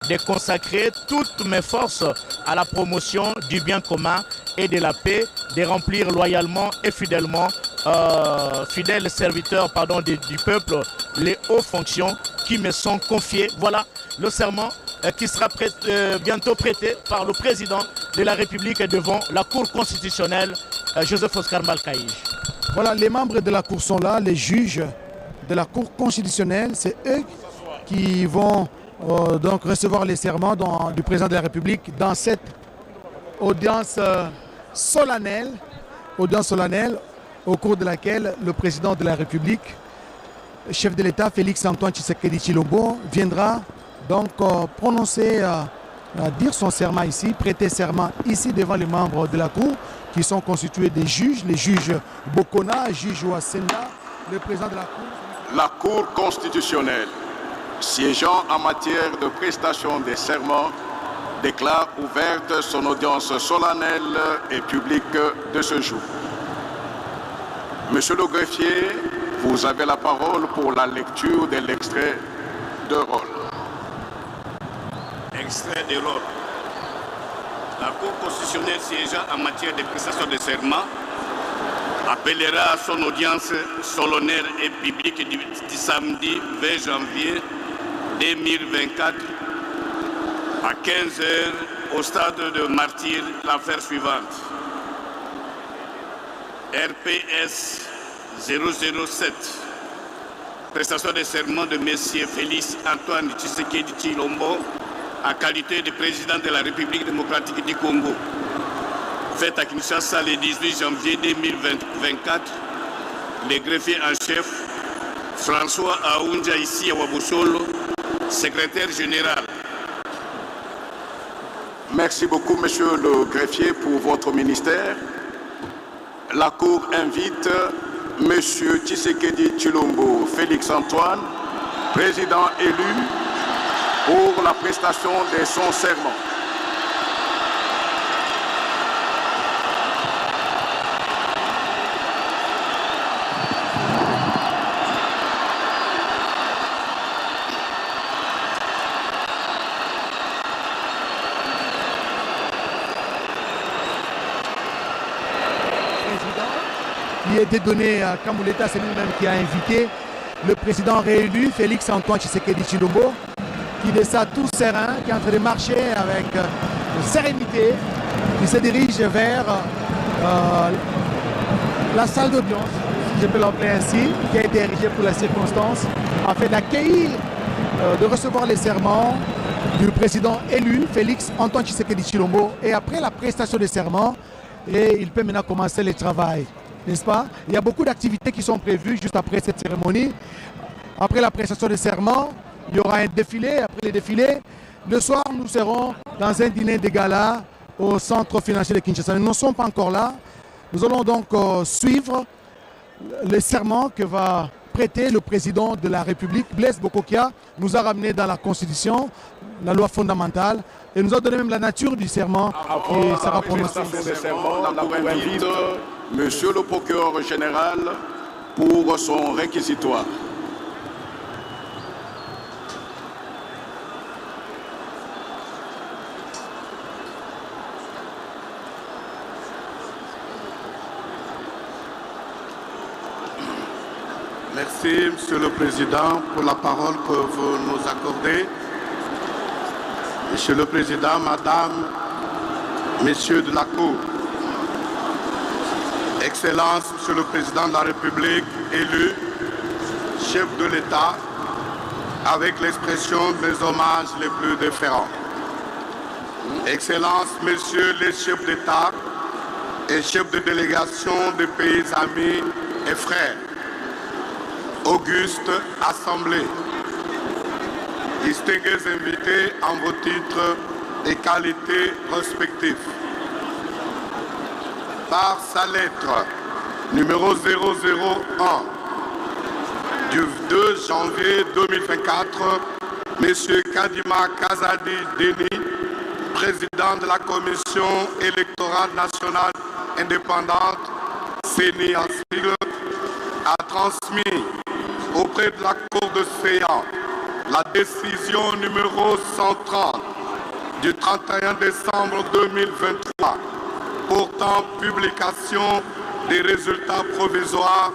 de consacrer toutes mes forces à la promotion du bien commun et de la paix, de remplir loyalement et fidèlement, fidèles serviteurs du peuple, les hautes fonctions qui me sont confiées. Voilà le serment qui sera bientôt prêté par le président de la République devant la Cour constitutionnelle, Joseph Oscar Malkaïj. Voilà, les membres de la Cour sont là, les juges de la Cour constitutionnelle, c'est eux qui vont donc recevoir les serments du président de la République dans cette audience solennelle au cours de laquelle le président de la République, chef de l'État Félix Antoine Tshisekedi Tshilombo, viendra donc prononcer, dire son serment ici, prêter serment ici devant les membres de la Cour qui sont constitués des juges, les juges Bokona, juge Ouassenda, le président de la Cour. La Cour constitutionnelle, siégeant en matière de prestation des serments, déclare ouverte son audience solennelle et publique de ce jour. Monsieur le greffier, vous avez la parole pour la lecture de l'extrait de rôle. Extrait de rôle. La Cour constitutionnelle siégeant en matière de prestation de serment appellera à son audience solennelle et publique du samedi 20 janvier 2024 à 15 h au stade de Martyr l'affaire suivante. RPS 007. Prestation de serment de M. Félix Antoine Tshisekedi Tshilombo en qualité de président de la République démocratique du Congo. Fait à Kinshasa le 18 janvier 2024, le greffier en chef François Aounja ici à Waboussolo, secrétaire général. Merci beaucoup, monsieur le greffier, pour votre ministère. La Cour invite monsieur Tshisekedi Tshilombo Félix Antoine, président élu, pour la prestation de son serment. Qui a été donné à Kambouleta, c'est lui-même qui a invité le président réélu, Félix Antoine Tshisekedi Tshilombo, qui descend tout serein, qui est en train de marcher avec sérénité, qui se dirige vers la salle d'audience, si je peux l'appeler ainsi, qui a été érigée pour la circonstance, afin d'accueillir, de recevoir les serments du président élu, Félix Antoine Tshisekedi Tshilombo. Et après la prestation des serments, il peut maintenant commencer le travail. N'est-ce pas? Il y a beaucoup d'activités qui sont prévues juste après cette cérémonie. Après la prestation de serment, il y aura un défilé. Après le défilé, le soir, nous serons dans un dîner de gala au centre financier de Kinshasa. Nous ne sommes pas encore là. Nous allons donc suivre le serment que va prêter le président de la République. Blaise Bokokia nous a ramené dans la Constitution, la loi fondamentale, et nous a donné même la nature du serment qui sera prononcé. La Cour invite monsieur le procureur général pour son réquisitoire. Merci, Monsieur le Président, pour la parole que vous nous accordez. Monsieur le Président, Madame, Messieurs de la Cour, Excellence, Monsieur le Président de la République, élu, chef de l'État, avec l'expression de mes hommages les plus déférents. Excellence, Messieurs les chefs d'État et chefs de délégation des pays amis et frères, auguste assemblée, distingués invités en vos titres et qualités respectifs. Par sa lettre numéro 001 du 2 janvier 2024, M. Kadima Kazadi Deni, président de la Commission électorale nationale indépendante, CENI en sigle, a transmis auprès de la Cour de séance la décision numéro 130 du 31 décembre 2023 portant publication des résultats provisoires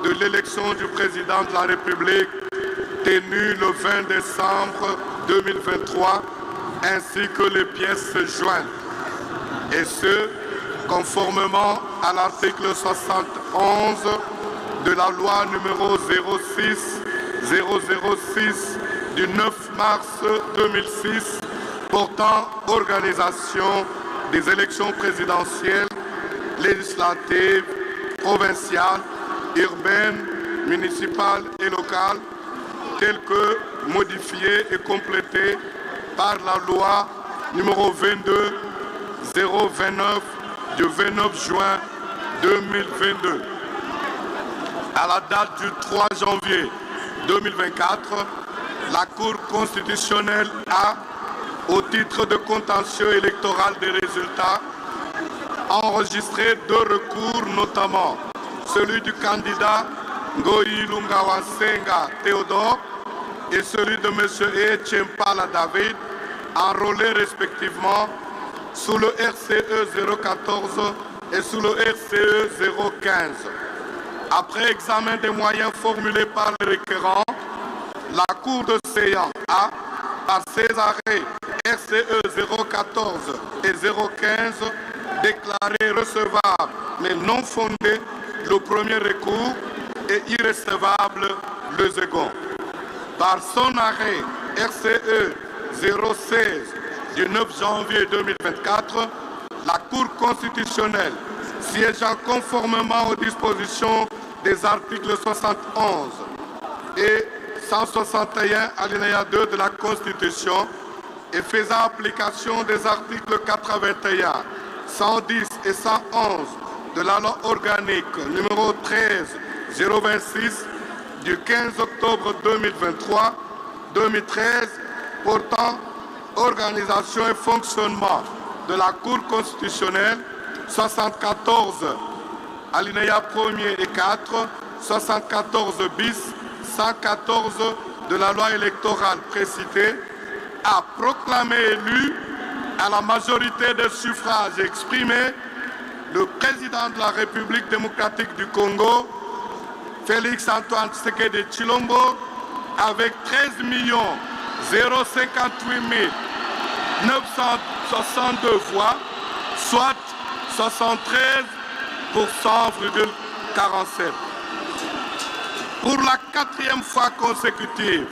de l'élection du président de la République tenue le 20 décembre 2023 ainsi que les pièces jointes, et ce, conformément à l'article 71 de la loi numéro 006 du 9 mars 2006 portant organisation des élections présidentielles, législatives, provinciales, urbaines, municipales et locales, telles que modifiées et complétées par la loi numéro 22-029 du 29 juin 2022. À la date du 3 janvier 2024, la Cour constitutionnelle a, au titre de contentieux électoral des résultats, enregistré 2 recours, notamment celui du candidat Ngoyi Lungawasenga Théodore et celui de M. Echempala David, enrôlés respectivement sous le RCE 014 et sous le RCE 015. Après examen des moyens formulés par les requérants, la Cour de séance a, par ses arrêts RCE 014 et 015, déclaré recevable mais non fondé le premier recours et irrecevable le second. Par son arrêt RCE 016 du 9 janvier 2024, la Cour constitutionnelle, siégeant conformément aux dispositions des articles 71 et 161 alinéa 2 de la Constitution et faisant application des articles 81, 110 et 111 de la loi organique numéro 13-026 du 15 octobre 2013 portant organisation et fonctionnement de la Cour constitutionnelle, 74 alinéa 1er et 4, 74 bis, 114 de la loi électorale précitée, a proclamé élu à la majorité des suffrages exprimés le président de la République démocratique du Congo, Félix Antoine Tshisekedi Tshilombo, avec 13 058 962 voix, soit 73,47%. Pour la 4e fois consécutive,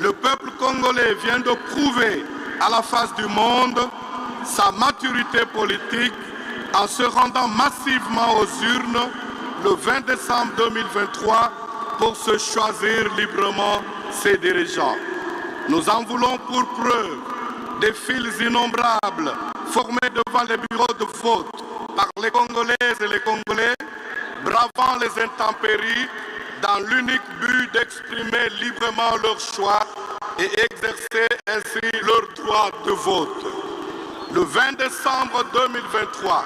le peuple congolais vient de prouver à la face du monde sa maturité politique en se rendant massivement aux urnes le 20 décembre 2023 pour se choisir librement ses dirigeants. Nous en voulons pour preuve des files innombrables formées devant les bureaux de vote par les Congolaises et les Congolais, bravant les intempéries dans l'unique but d'exprimer librement leur choix et exercer ainsi leur droit de vote. Le 20 décembre 2023,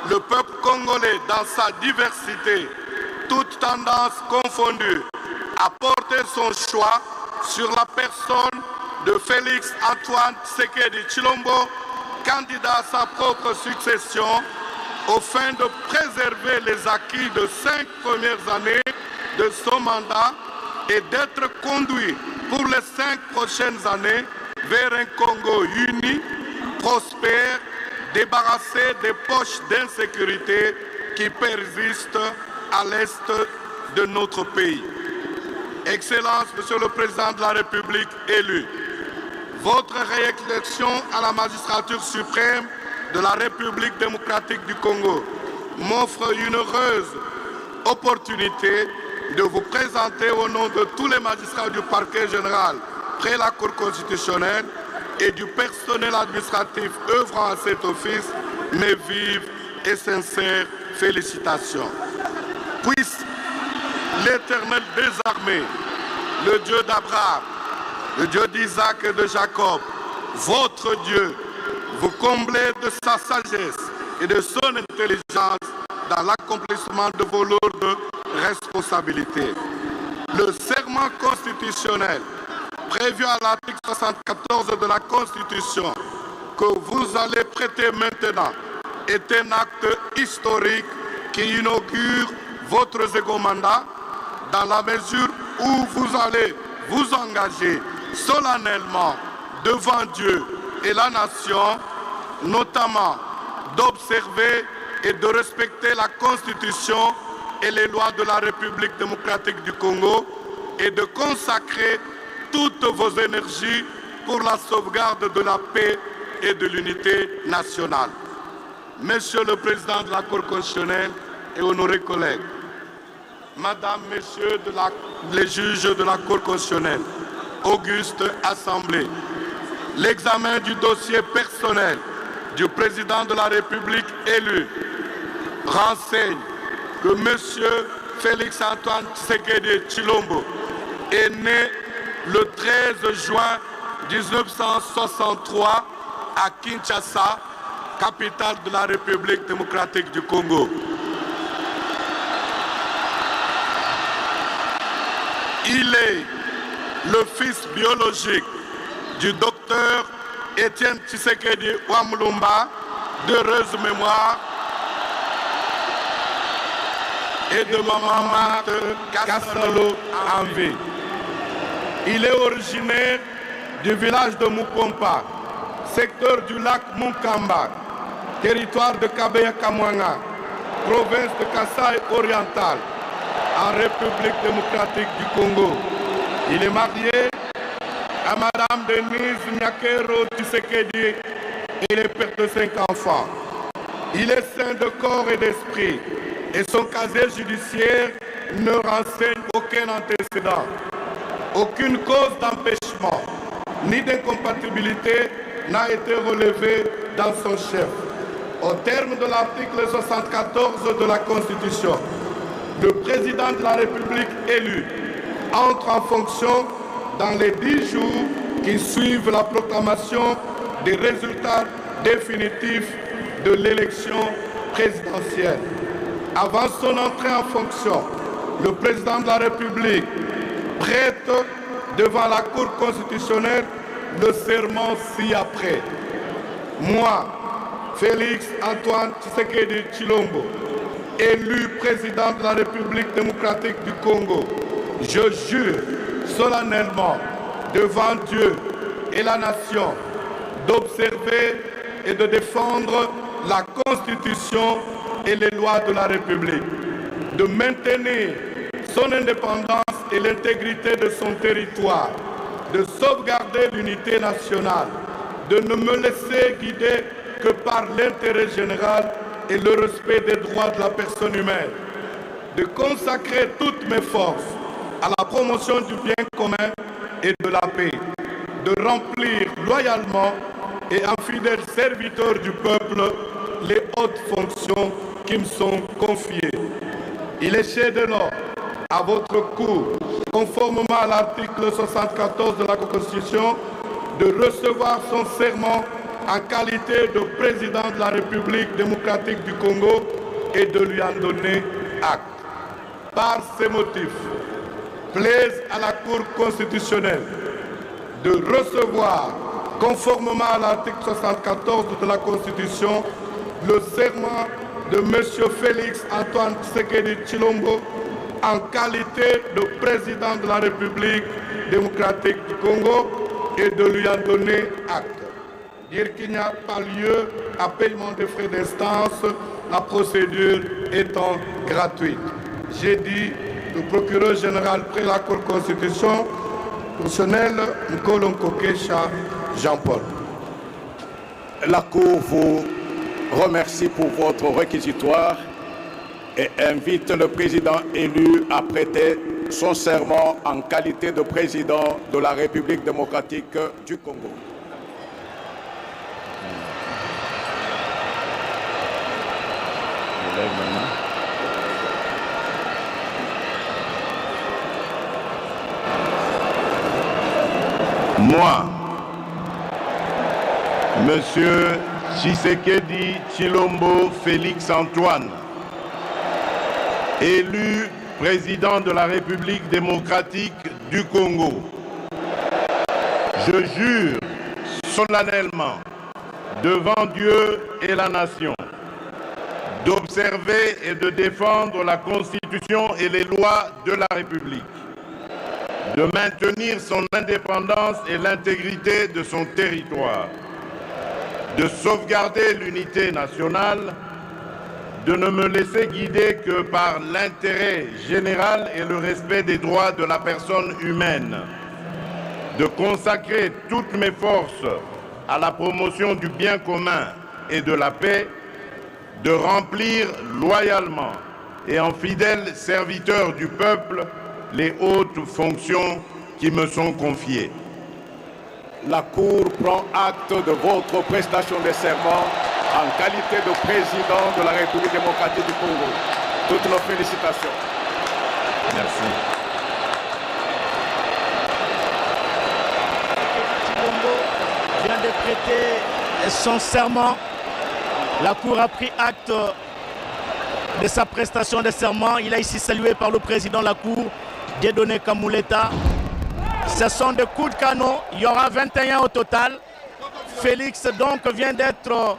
le peuple congolais, dans sa diversité, toutes tendances confondues, a porté son choix sur la personne de Félix Antoine Tshisekedi Tshilombo, candidat à sa propre succession, au fin de préserver les acquis de 5 premières années de son mandat et d'être conduit pour les 5 prochaines années vers un Congo uni, prospère, débarrassé des poches d'insécurité qui persistent à l'est de notre pays. Excellence, Monsieur le Président de la République élu, votre réélection à la magistrature suprême de la République démocratique du Congo m'offre une heureuse opportunité de vous présenter au nom de tous les magistrats du parquet général près la Cour constitutionnelle et du personnel administratif œuvrant à cet office mes vives et sincères félicitations. Puisse l'Éternel des armées, le Dieu d'Abraham, le Dieu d'Isaac et de Jacob, votre Dieu, vous combler de sa sagesse et de son intelligence dans l'accomplissement de vos lourdes responsabilités. Le serment constitutionnel prévu à l'article 74 de la Constitution que vous allez prêter maintenant est un acte historique qui inaugure votre second mandat dans la mesure où vous allez vous engager solennellement devant Dieu et la nation, notamment d'observer et de respecter la Constitution et les lois de la République démocratique du Congo et de consacrer toutes vos énergies pour la sauvegarde de la paix et de l'unité nationale. Monsieur le Président de la Cour constitutionnelle et honorés collègues, Madame, Messieurs les juges de la Cour constitutionnelle, auguste Assemblée, l'examen du dossier personnel du Président de la République élu renseigne que Monsieur Félix-Antoine Tshisekedi Tshilombo est né le 13 juin 1963 à Kinshasa, capitale de la République démocratique du Congo. Il est le fils biologique du docteur Étienne Tshisekedi Wamulumba, d'heureuse mémoire, et de maman Marthe Castelo en vie. Il est originaire du village de Mukompa, secteur du lac Munkamba, territoire de Kabeya-Kamwanga, province de Kasaï oriental, en République démocratique du Congo. Il est marié à Madame Denise Nyakero Tshisekedi et il est père de 5 enfants. Il est sain de corps et d'esprit et son casier judiciaire ne renseigne aucun antécédent. Aucune cause d'empêchement ni d'incompatibilité n'a été relevée dans son chef. Au terme de l'article 74 de la Constitution, le président de la République élu entre en fonction dans les 10 jours qui suivent la proclamation des résultats définitifs de l'élection présidentielle. Avant son entrée en fonction, le président de la République prête devant la Cour constitutionnelle le serment ci-après. Moi, Félix Antoine Tshisekedi Tshilombo, élu président de la République démocratique du Congo, je jure solennellement devant Dieu et la nation d'observer et de défendre la Constitution et les lois de la République, de maintenir son indépendance et l'intégrité de son territoire, de sauvegarder l'unité nationale, de ne me laisser guider que par l'intérêt général et le respect des droits de la personne humaine, de consacrer toutes mes forces à la promotion du bien commun et de la paix, de remplir loyalement et en fidèle serviteur du peuple les hautes fonctions qui me sont confiées. Il est chez de l'ordre à votre cour, conformément à l'article 74 de la Constitution, de recevoir son serment en qualité de président de la République démocratique du Congo et de lui en donner acte. Par ces motifs, plaise à la Cour constitutionnelle de recevoir, conformément à l'article 74 de la Constitution, le serment de M. Félix Antoine Tshisekedi Tshilombo en qualité de président de la République démocratique du Congo et de lui en donner acte. Dire qu'il n'y a pas lieu à paiement des frais d'instance, la procédure étant gratuite. J'ai dit le procureur général près la Cour constitutionnelle, Nkolon Kokesha Jean-Paul. La Cour vous remercie pour votre réquisitoire et invite le président élu à prêter son serment en qualité de président de la République démocratique du Congo. Moi, Monsieur Tshisekedi Tshilombo Félix Antoine, élu président de la République démocratique du Congo, Je jure solennellement devant Dieu et la nation d'observer et de défendre la Constitution et les lois de la République, de maintenir son indépendance et l'intégrité de son territoire, de sauvegarder l'unité nationale, de ne me laisser guider que par l'intérêt général et le respect des droits de la personne humaine, de consacrer toutes mes forces à la promotion du bien commun et de la paix, de remplir loyalement et en fidèle serviteur du peuple les hautes fonctions qui me sont confiées. La Cour prend acte de votre prestation de serment en qualité de président de la République démocratique du Congo. Toutes nos félicitations. Merci. Chilombo vient de prêter son serment. La Cour a pris acte de sa prestation de serment. Il a ici salué par le président de la Cour, Dieudonné Kamuleta. Ce sont des coups de canon. Il y aura 21 au total. Félix donc vient d'être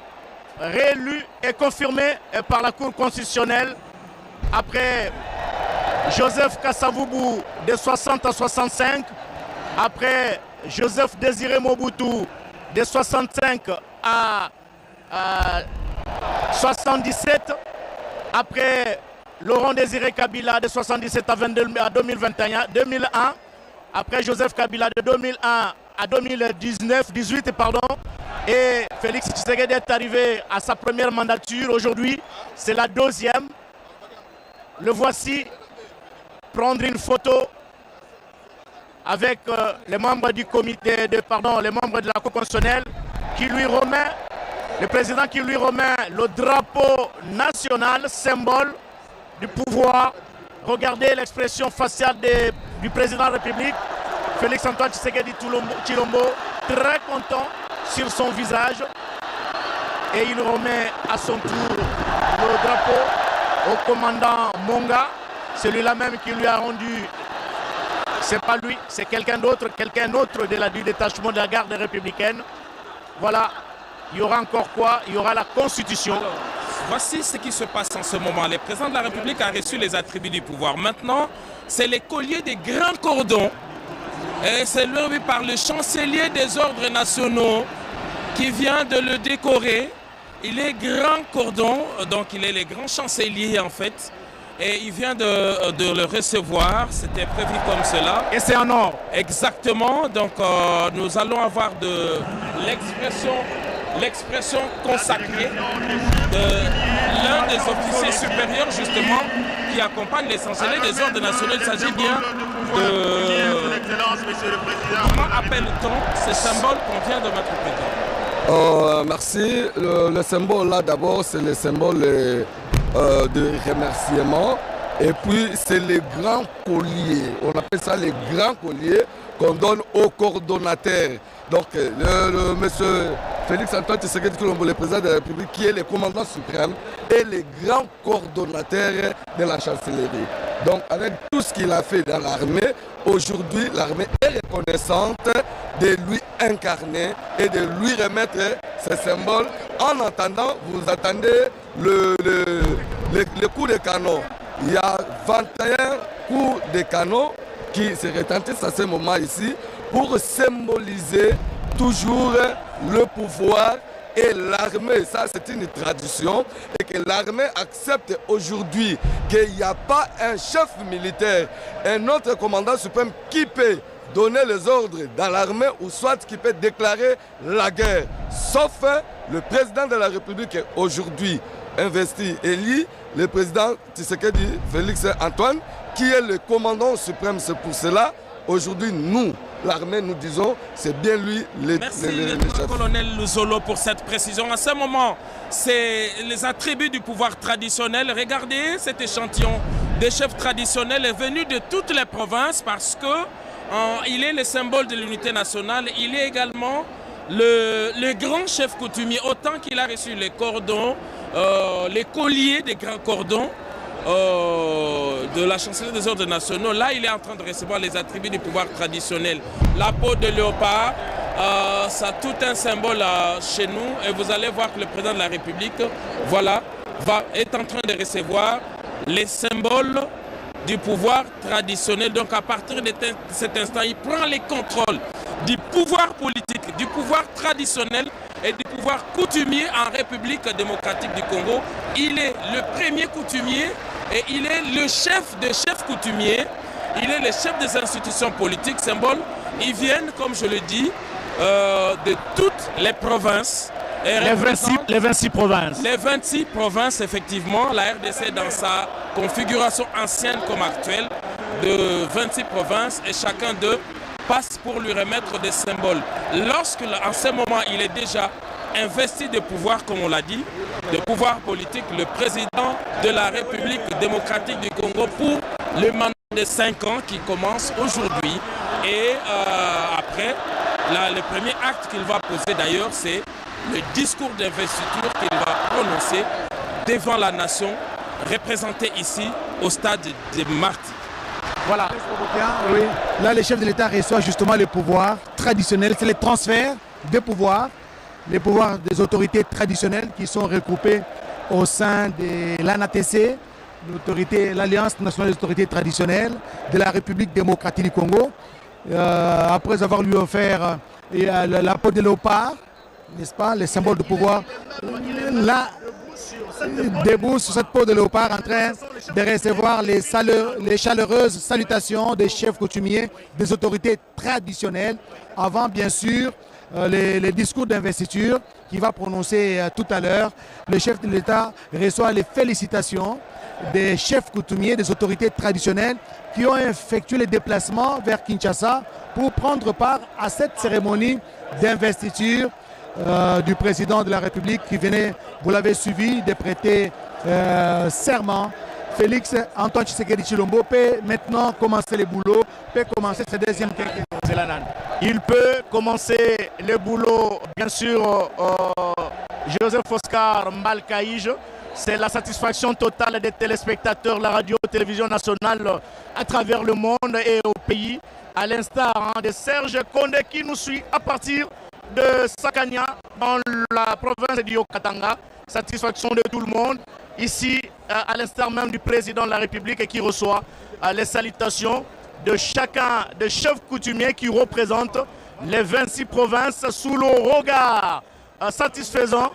réélu et confirmé par la Cour constitutionnelle après Joseph Kasavubu de 60 à 65, après Joseph Désiré Mobutu de 65 à 77, après Laurent Désiré Kabila de 77 à 2001, après Joseph Kabila de 2001 à 2018, et Félix Tshisekedi est arrivé à sa première mandature. Aujourd'hui, c'est la deuxième. Le voici prendre une photo avec les membres du comité, les membres de la Cour constitutionnelle, qui lui remet, le président qui lui remet le drapeau national, symbole du pouvoir. Regardez l'expression faciale du président de la République, Félix Antoine Tshisekedi Tshilombo, très content sur son visage. Et il remet à son tour le drapeau au commandant Monga, celui-là même qui lui a rendu, c'est pas lui, c'est quelqu'un d'autre du détachement de la garde républicaine. Voilà, il y aura encore quoi? Il y aura la Constitution. Alors, voici ce qui se passe en ce moment. Le président de la République a reçu les attributs du pouvoir. Maintenant, c'est les colliers des grands cordons. Et c'est levé par le chancelier des ordres nationaux qui vient de le décorer. Il est grand cordon, donc il est le grand chancelier en fait. Et il vient de le recevoir, c'était prévu comme cela. Et c'est en or. Exactement, donc nous allons avoir de l'expression consacrée de l'un des officiers supérieurs justement qui accompagne les chanceliers des ordres nationaux. Il s'agit bien de... Comment appelle-t-on ce symbole qu'on vient de mettre au président? Merci. Le symbole là d'abord c'est le symbole de remerciement et puis c'est les grands colliers. On appelle ça les grands colliers qu'on donne aux coordonnateurs. Donc le monsieur Félix Antoine Tshisekedi Tshilombo, le président de la République, qui est le commandant suprême et les grands coordonnateurs de la chancellerie. Donc avec tout ce qu'il a fait dans l'armée, aujourd'hui l'armée est reconnaissante de lui incarner et de lui remettre ce symbole. En attendant, vous attendez le coup de canon. Il y a 21 coups de canon qui se retentissent à ce moment ici pour symboliser toujours le pouvoir et l'armée. Ça, c'est une tradition et que l'armée accepte aujourd'hui qu'il n'y a pas un chef militaire, un autre commandant suprême qui peut donner les ordres dans l'armée ou soit qui peut déclarer la guerre, sauf le président de la République aujourd'hui investi, élu, le président Tshisekedi Félix Antoine, qui est le commandant suprême. C'est pour cela, aujourd'hui, nous, l'armée, nous disons, c'est bien lui le chef. Colonel Luzolo pour cette précision. À ce moment, c'est les attributs du pouvoir traditionnel. Regardez cet échantillon des chefs traditionnels est venu de toutes les provinces parce que il est le symbole de l'unité nationale. Il est également le grand chef coutumier, autant qu'il a reçu les cordons, les colliers des grands cordons de la chancellerie des ordres nationaux. Là, il est en train de recevoir les attributs du pouvoir traditionnel. La peau de léopard, ça a tout un symbole chez nous et vous allez voir que le président de la République est en train de recevoir les symboles du pouvoir traditionnel. Donc à partir de cet instant, il prend les contrôles du pouvoir politique, du pouvoir traditionnel et du pouvoir coutumier en République démocratique du Congo. Il est le premier coutumier et il est le chef des chefs coutumiers. Il est le chef des institutions politiques, symbole. Ils viennent, comme je le dis, de toutes les provinces. Les 26 provinces. Les 26 provinces, effectivement. La RDC, dans sa configuration ancienne comme actuelle, de 26 provinces, et chacun d'eux passe pour lui remettre des symboles. Lorsque, en ce moment, il est déjà investi de pouvoir, comme on l'a dit, de pouvoir politique, le président de la République démocratique du Congo pour le mandat de 5 ans qui commence aujourd'hui. Et après, le premier acte qu'il va poser d'ailleurs, c'est le discours d'investiture qu'il va prononcer devant la nation, représentée ici au stade de Marty. Voilà. Oui. Là, le chef de l'État reçoit justement le pouvoir traditionnel. C'est le transfert des pouvoirs, les pouvoirs des autorités traditionnelles qui sont regroupées au sein de l'ANATC, l'Alliance nationale des autorités traditionnelles de la République démocratique du Congo. Après avoir lui offert la peau de léopard, n'est-ce pas, les symboles de pouvoir, là, debout sur cette peau de léopard en train de recevoir les chaleureuses salutations des chefs coutumiers, des autorités traditionnelles, avant bien sûr les discours d'investiture qu'il va prononcer tout à l'heure. Le chef de l'État reçoit les félicitations des chefs coutumiers, des autorités traditionnelles qui ont effectué les déplacements vers Kinshasa pour prendre part à cette cérémonie d'investiture du président de la République qui venait, vous l'avez suivi, de prêter serment. Félix Antoine Tshisekedi Tshilombo peut maintenant commencer le boulot, peut commencer ce deuxième quinquennat. Il peut commencer le boulot, bien sûr, Joseph Oscar Mbalkaïj. C'est la satisfaction totale des téléspectateurs de la radio-télévision nationale à travers le monde et au pays, à l'instar de Serge Condé qui nous suit à partir de Sakania dans la province du Haut-Katanga. Satisfaction de tout le monde. Ici, à l'instar même du président de la République qui reçoit les salutations de chacun des chefs coutumiers qui représentent les 26 provinces sous le regard satisfaisant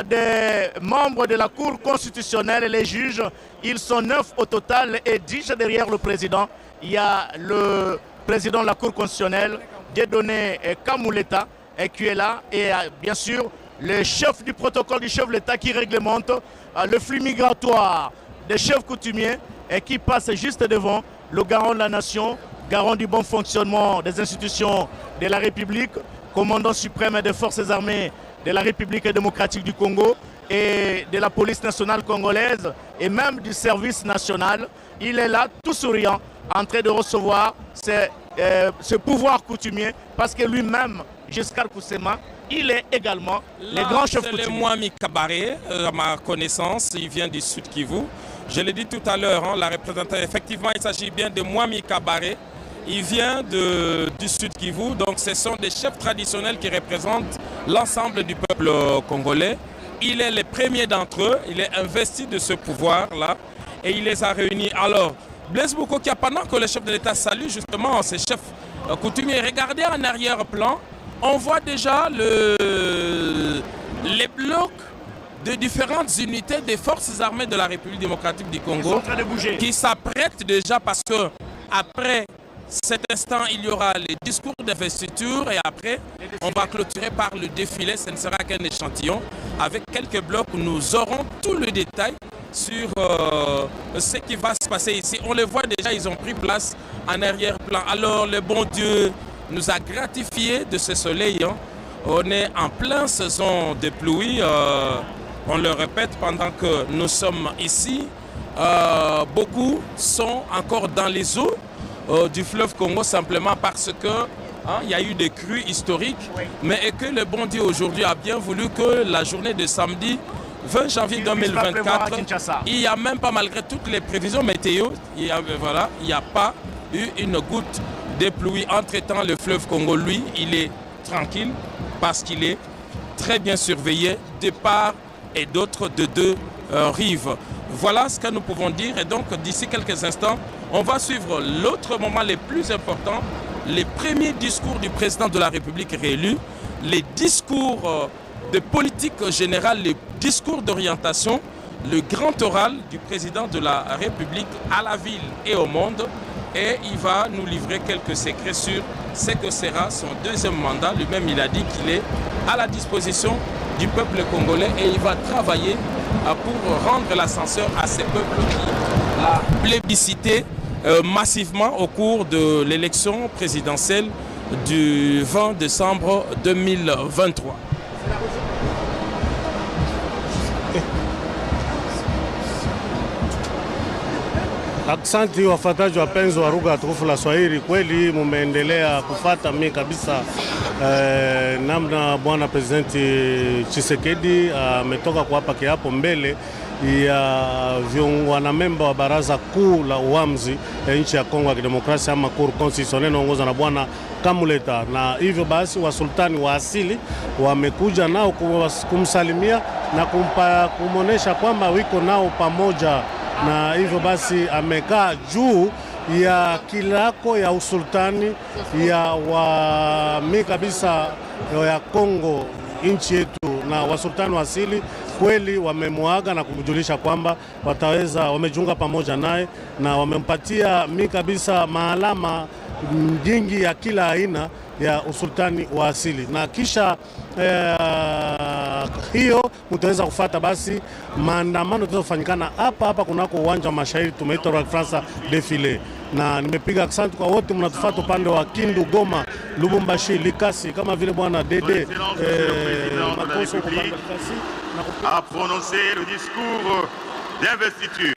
des membres de la Cour constitutionnelle et les juges. Ils sont 9 au total et 10 derrière le président. Il y a le président de la Cour constitutionnelle, Dieudonné Kamuleta, qui est là, et bien sûr le chef du protocole du chef de l'État qui réglemente le flux migratoire des chefs coutumiers et qui passe juste devant le garant de la nation, garant du bon fonctionnement des institutions de la République, commandant suprême des forces armées de la République démocratique du Congo et de la police nationale congolaise et même du service national. Il est là, tout souriant, en train de recevoir ce pouvoir coutumier parce que lui-même, Giscard Koussema, il est également le grand chef coutumier. C'est le Mwami Kabaré, à ma connaissance, il vient du Sud Kivu. Je l'ai dit tout à l'heure, la représentation, effectivement, il s'agit bien de Mwami Kabaré. Il vient du Sud Kivu, donc ce sont des chefs traditionnels qui représentent l'ensemble du peuple congolais. Il est le premier d'entre eux, il est investi de ce pouvoir-là et il les a réunis. Alors, Blaise Bokokia, pendant que le chef de l'État salue justement ces chefs coutumiers, regardez en arrière-plan, on voit déjà les blocs de différentes unités des forces armées de la République démocratique du Congo qui s'apprêtent déjà parce que après cet instant, il y aura les discours d'investiture et après, on va clôturer par le défilé. Ce ne sera qu'un échantillon. Avec quelques blocs, nous aurons tout le détail sur ce qui va se passer ici. On les voit déjà, ils ont pris place en arrière-plan. Alors, le bon Dieu nous a gratifiés de ce soleil. On est en pleine saison de pluie. On le répète pendant que nous sommes ici. Beaucoup sont encore dans les eaux du fleuve Congo simplement parce que il y a eu des crues historiques, mais que le bon Dieu aujourd'hui a bien voulu que la journée de samedi 20 janvier 2024, il n'y a même pas, malgré toutes les prévisions météo, il n'y a pas eu une goutte de pluie. Entre-temps, le fleuve Congo, lui, il est tranquille parce qu'il est très bien surveillé de part et d'autre de deux rives. Voilà ce que nous pouvons dire et donc d'ici quelques instants, on va suivre l'autre moment le plus important, les premiers discours du président de la République réélu, les discours de politique générale, les discours d'orientation, le grand oral du président de la République à la ville et au monde. Et il va nous livrer quelques secrets sur ce que sera son deuxième mandat. Lui-même, il a dit qu'il est à la disposition du peuple congolais et il va travailler pour rendre l'ascenseur à ce peuple qui a plébiscité massivement au cours de l'élection présidentielle du 20 décembre 2023. Aksanti wafuataji wapenzi wa lugha tukufu la Swahili, kweli mumeendelea kufata mimi kabisa namna bwana Presidenti Tshisekedi ametoka kuapa kiapo mbele ya wanamemba wa baraza kuu la uamuzi ya nchi ya Kongo ya Kidemokrasia ama Cour Constitutionnelle inaongozwa na bwana Kamuleta, na hivyo basi wasultani wa asili wamekuja nao kumsalimia na kumuonesha kwamba wiko nao pamoja, na hivyo basi amekaa juu ya kilako ya usultani ya wami kabisa ya Kongo nchi yetu, na wasultani wa asili kweli wamemuaga na kumjulisha kwamba wamejiunga pamoja naye na wamempatia mi kabisa maalama nyingi ya kila aina ya usultani wa asili. Na kisha hiyo mtaweza kufuata basi maandamano tutafanyikana hapa kunako uwanja wa mashairi tumeita Roi France Defile. Na nimepiga asante kwa wote mnatufuata upande wa Kindu, Goma, Lubumbashi, Likasi kama vile bwana Dede Makoso a prononcé le discours d'investiture.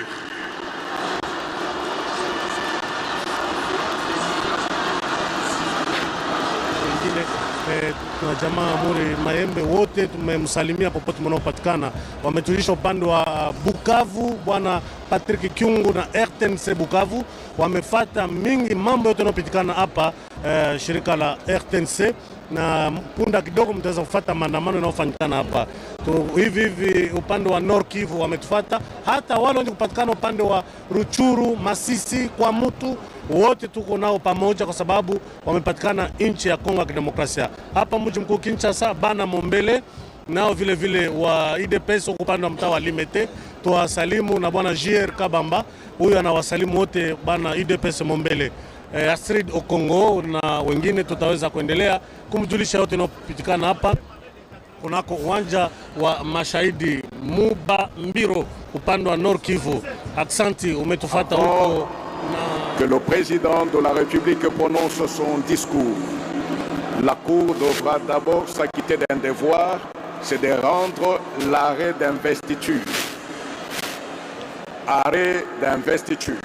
Na jamaa Muri Maembe wote tumemsalimia popote mnaopatikana. Wametulisha upande wa Bukavu bwana Patrick Kyungu na RTNC Bukavu wamefuata mingi mambo yote yanopitikana hapa shirika la RTNC, na punda kidogo mtaweza kufuata maandamano yanayofanyikana hapa. Hivi upande wa Nord Kivu wametufuata, hata wale wenye kupatikana upande wa Ruchuru, Masisi, kwa mtu wote tuko nao pamoja kwa sababu wamepatikana nchi ya Kongo ya Kidemokrasia. Hapa mji mkuu Kinshasa bana Mombele nao vile vile wa UDPS upande wa mtaa wa Limete tuwasalimu, na bwana JR Kabamba huyu anawasalimu wote bana UDPS Mombele. Astrid Okongo na wengine tutaweza kuendelea kumjulisha yote yanayopitikana hapa kunako uwanja wa mashahidi Muba Mbiro upande wa Nord Kivu. Aksanti umetufuata huko. Que le président de la République prononce son discours. La Cour devra d'abord s'acquitter d'un devoir, c'est de rendre l'arrêt d'investiture. Arrêt d'investiture.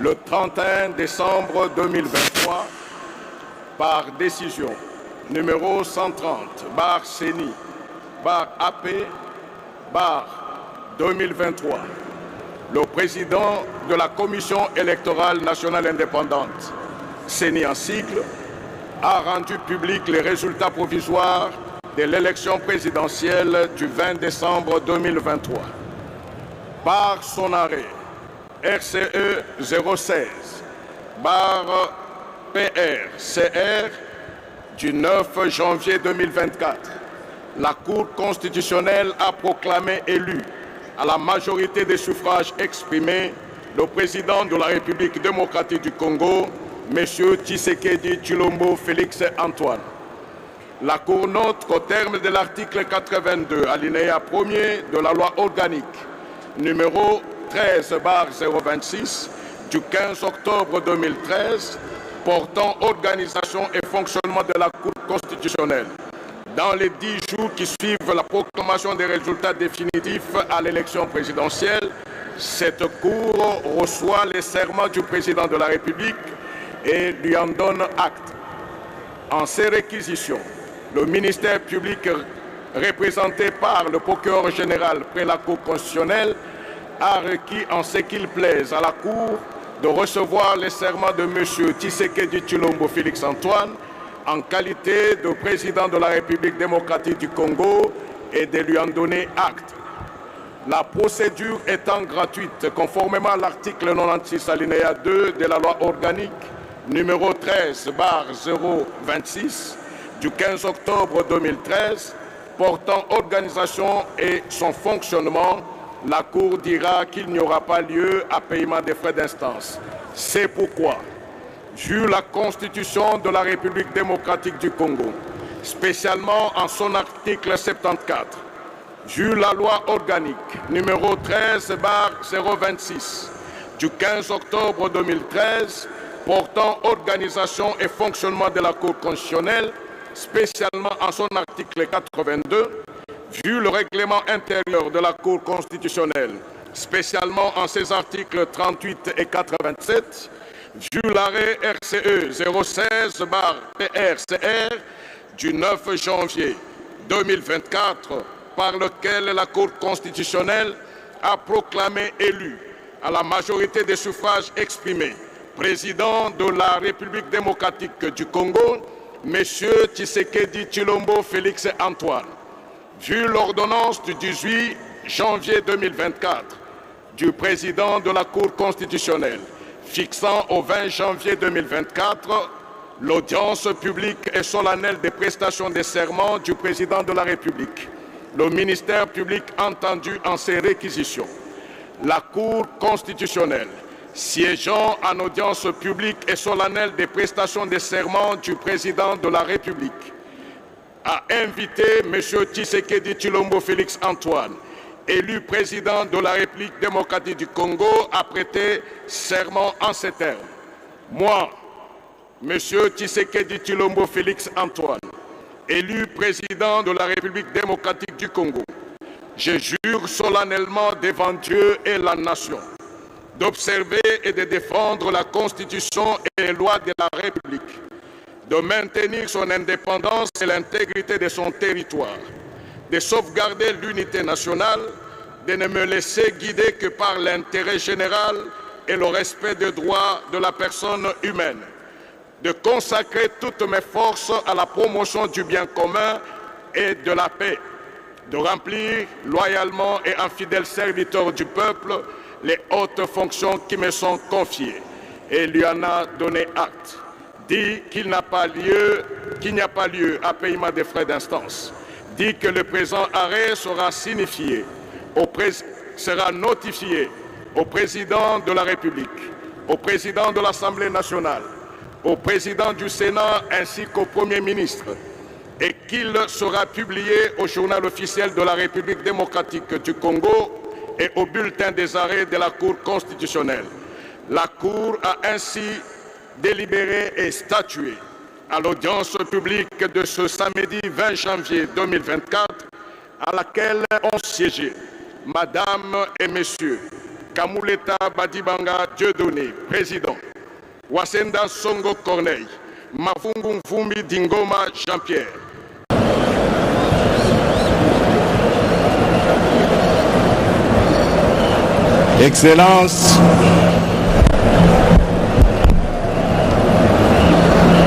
Le 31 décembre 2023, par décision numéro 130, bar CENI, bar AP, bar 2023, le président de la Commission électorale nationale indépendante, CENI en sigle, a rendu public les résultats provisoires de l'élection présidentielle du 20 décembre 2023. Par son arrêt RCE 016, bar PRCR du 9 janvier 2024, la Cour constitutionnelle a proclamé élu à la majorité des suffrages exprimés le président de la République démocratique du Congo, M. Tshisekedi Tshilombo Félix Antoine. La Cour note qu'au terme de l'article 82, alinéa 1er de la loi organique numéro 13/026 du 15 octobre 2013 portant organisation et fonctionnement de la Cour constitutionnelle, dans les 10 jours qui suivent la proclamation des résultats définitifs à l'élection présidentielle, cette Cour reçoit les serments du président de la République et lui en donne acte. En ces réquisitions, le ministère public représenté par le procureur général près la Cour constitutionnelle a requis en ce qu'il plaise à la Cour de recevoir les serments de M. Tshisekedi Tshilombo Félix Antoine en qualité de président de la République démocratique du Congo et de lui en donner acte. La procédure étant gratuite, conformément à l'article 96 alinéa 2 de la loi organique numéro 13/026 du 15 octobre 2013 portant organisation et son fonctionnement, la Cour dira qu'il n'y aura pas lieu à paiement des frais d'instance. C'est pourquoi, vu la Constitution de la République démocratique du Congo, spécialement en son article 74, vu la loi organique numéro 13/026 du 15 octobre 2013 portant organisation et fonctionnement de la Cour constitutionnelle, spécialement en son article 82, vu le règlement intérieur de la Cour constitutionnelle, spécialement en ses articles 38 et 87, vu l'arrêt RCE 016/PRCR du 9 janvier 2024, par lequel la Cour constitutionnelle a proclamé élu à la majorité des suffrages exprimés président de la République démocratique du Congo, M. Tshisekedi Tshilombo Félix Antoine. Vu l'ordonnance du 18 janvier 2024 du président de la Cour constitutionnelle fixant au 20 janvier 2024 l'audience publique et solennelle des prestations des serments du président de la République, le ministère public entendu en ses réquisitions, la Cour constitutionnelle, siégeant en audience publique et solennelle des prestations des serments du président de la République, a invité M. Tshisekedi Tshilombo Félix Antoine, élu président de la République démocratique du Congo, à prêter serment en ces termes. Moi, M. Tshisekedi Tshilombo Félix Antoine, élu président de la République démocratique du Congo, je jure solennellement devant Dieu et la nation d'observer et de défendre la Constitution et les lois de la République, de maintenir son indépendance et l'intégrité de son territoire, de sauvegarder l'unité nationale, de ne me laisser guider que par l'intérêt général et le respect des droits de la personne humaine, de consacrer toutes mes forces à la promotion du bien commun et de la paix, de remplir loyalement et en fidèle serviteur du peuple les hautes fonctions qui me sont confiées, et lui en a donné acte. Dit qu'il n'y a pas lieu à paiement des frais d'instance. Dit que le présent arrêt sera notifié au président de la République, au président de l'Assemblée nationale, au président du Sénat ainsi qu'au Premier ministre, et qu'il sera publié au journal officiel de la République démocratique du Congo et au bulletin des arrêts de la Cour constitutionnelle. La Cour a ainsi délibéré et statué à l'audience publique de ce samedi 20 janvier 2024, à laquelle ont siégé Madame et Messieurs Kamuleta Badibanga Dieudonné, président, Wasenda Songo Corneille, Mafungu Mvumbi Dingoma Jean-Pierre. Excellence,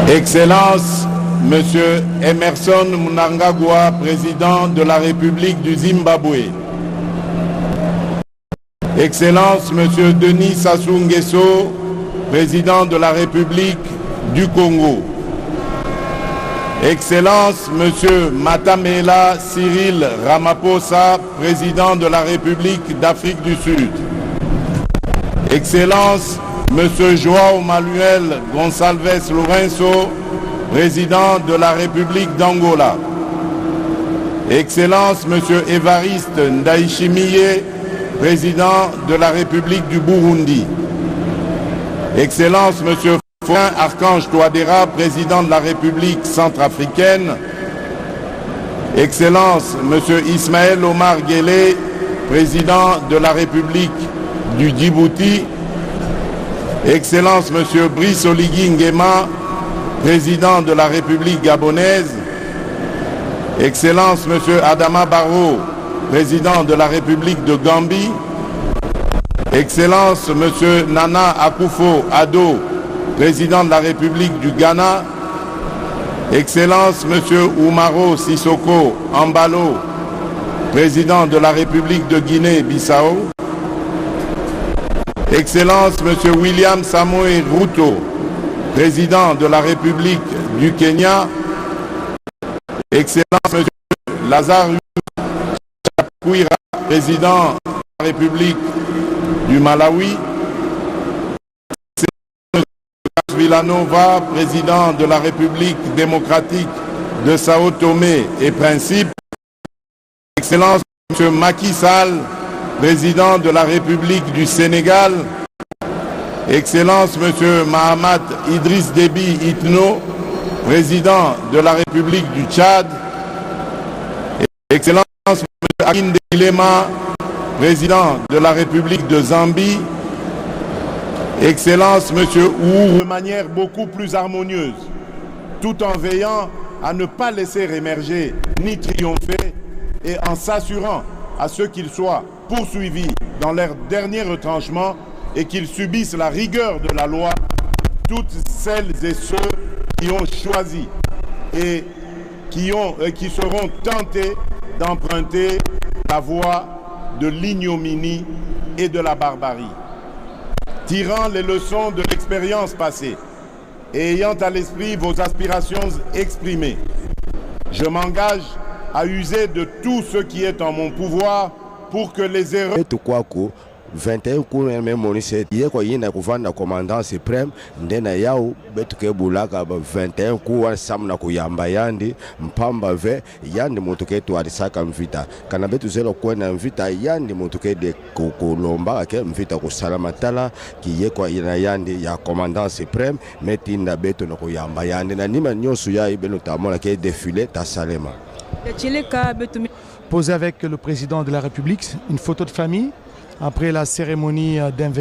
Excellence, Monsieur Emerson Mnangagwa, président de la République du Zimbabwe. Excellence, Monsieur Denis Sassou Nguesso, président de la République du Congo. Excellence, Monsieur Matamela Cyril Ramaphosa, président de la République d'Afrique du Sud. Excellence, Monsieur João Manuel Gonçalves Lourenço, président de la République d'Angola. Excellence, Monsieur Évariste Ndayishimiye, président de la République du Burundi. Excellence, Monsieur Archange Touadéra, président de la République centrafricaine. Excellence, Monsieur Ismaël Omar Guelleh, président de la République du Djibouti. Excellence, Monsieur Brice Oligui Nguema, président de la République gabonaise. Excellence, Monsieur Adama Barrow, président de la République de Gambie. Excellence Monsieur Nana Akufo-Addo, président de la République du Ghana, Excellence Monsieur Umaro Sissoko Ambalo, président de la République de Guinée-Bissau, Excellence Monsieur William Samoei Ruto, président de la République du Kenya, Excellence Monsieur Lazarus Chakwera, président de la République du Malawi, Excellence Villanova, président de la République démocratique de Sao Tomé et Principe, Excellence M. Macky Sall, président de la République du Sénégal, Excellence M. Mahamat Idriss Déby Itno, président de la République du Tchad, Excellence M. Hakainde Hichilema, président de la République de Zambie, Excellence M. Uhuru, de manière beaucoup plus harmonieuse, tout en veillant à ne pas laisser émerger ni triompher et en s'assurant à ce qu'ils soient poursuivis dans leur dernier retranchement et qu'ils subissent la rigueur de la loi, toutes celles et ceux qui ont choisi et qui seront tentés d'emprunter la voie de l'ignominie et de la barbarie. Tirant les leçons de l'expérience passée et ayant à l'esprit vos aspirations exprimées, je m'engage à user de tout ce qui est en mon pouvoir pour que les erreurs... 21 coups même monisé hier quoi yina kuvanda commandant suprême ndena yao betuke bulaka 21 coups samna kuyamba yandi mpamba ve yandi mutuke tu alisaka mvita kana betu zelo kwena mvita yandi mutuke de kulomba ke mvita kusalama tala kiye kwa ina yandi ya commandant suprême metinda betu na kuyamba yandi na nima nyosu ya ibeno tamona ke défilé ta salema. Posé avec le président de la République, une photo de famille après la cérémonie d'investiture.